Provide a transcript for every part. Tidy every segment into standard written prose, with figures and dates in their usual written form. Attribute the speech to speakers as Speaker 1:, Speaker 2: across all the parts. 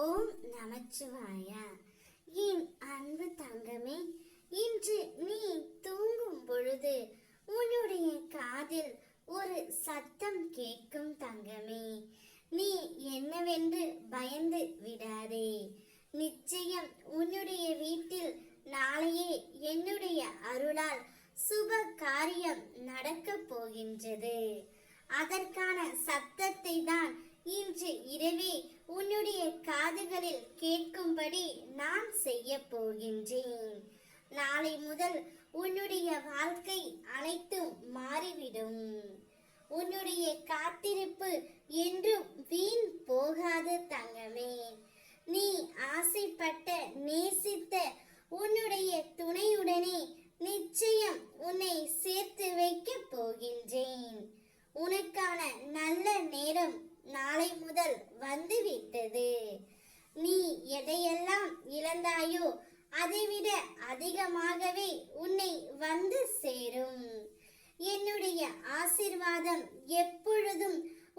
Speaker 1: ஓம் நமச்சிவாயா. என் அன்பு தங்கமே, இன்று நீ தூங்கும் பொழுது உன்னுடைய காதில் ஒரு சத்தம் கேட்கும் தங்கமே. நீ என்னவென்று பயந்து விடாதே. நிச்சயம் உன்னுடைய வீட்டில் நாளையே என்னுடைய அருளால் சுப காரியம் நடக்கப் போகின்றது. அதற்கான சத்தத்தை தான் இன்று இரவே உன்னுடைய காதுகளில் கேட்கும்படி நான் செய்ய போகின்றேன். நாளை முதல் உன்னுடைய வாழ்க்கை அனைத்தும் மாறிவிடும். உன்னுடைய காத்திருப்பு என்றும் வீண் போகாது தங்கமே. நீ ஆசைப்பட்ட நேசித்த உன்னுடைய துணையுடனே நிச்சயம் உன்னை சேர்த்து வைக்க போகின்றேன். உனக்கான நல்ல நேரம் நாளை முதல் வந்துவிட்டது. நீ எதையெல்லாம் இழந்தாயோ அதைவிட அதிகமாகவே உன்னை வந்து சேரும். என்னுடைய ஆசீர்வாதம் எப்பொழுதும்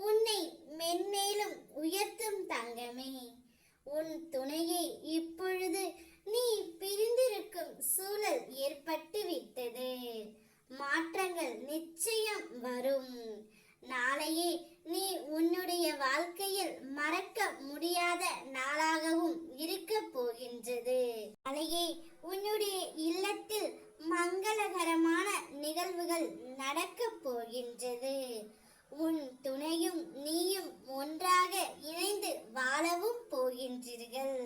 Speaker 1: உன்னை மென்மேலும் உயர்த்தும் தங்கமே. உன் துணையை இப்பொழுது நீ பிரிந்திருக்கும் சூழல் ஏற்பட்டு விட்டது. மாற்றங்கள் நிச்சயம் வரும். நாளையே நீ உன்னுடைய வாழ்க்கையில் மறக்க முடியாத நாளாகவும் இருக்க போகின்றது. நாளையே உன்னுடைய இல்லத்தில் மங்களகரமான நிகழ்வுகள் நடக்க போகின்றது. உன் துணையும் நீயும் ஒன்றாக இணைந்து வாழவும் போகின்றீர்கள்.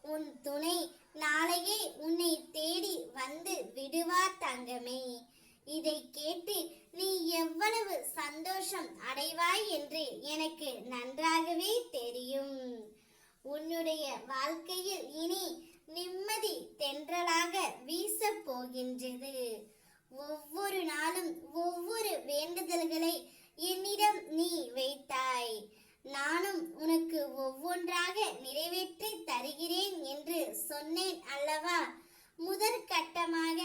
Speaker 1: உன் துணை நாளையே உன்னை தேடி வந்து விடுவார் தங்கமே. இதை கேட்டு நீ எவ்வளவு சந்தோஷம் அடைவாய் என்று எனக்கு நன்றாகவே தெரியும். உன்னுடைய வாழ்க்கையில் இனி நிம்மதி தென்றலாக வீச போகின்றது. ஒவ்வொரு நாளும் ஒவ்வொரு வேண்டுதல்களை என்னிடம் நீ வைத்தாய். நானும் உனக்கு ஒவ்வொன்றாக நிறைவேற்றி தருகிறேன் என்று சொன்னேன் அல்லவா? முதற்கட்டமாக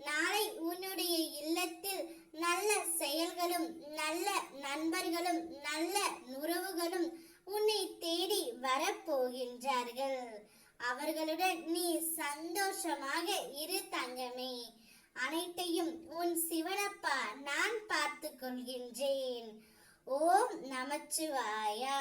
Speaker 1: நாளை உன்னுடைய இல்லத்தில் நல்ல செயல்களும் நல்ல நண்பர்களும் நல்ல உறவுகளும் உன்னை தேடி வரப்போகின்றார்கள். அவர்களுடன் நீ சந்தோஷமாக இரு தங்கமே. அனைத்தையும் உன் சிவனப்பா நான் பார்த்து கொள்கின்றேன். ஓம் நமச்சிவாயா.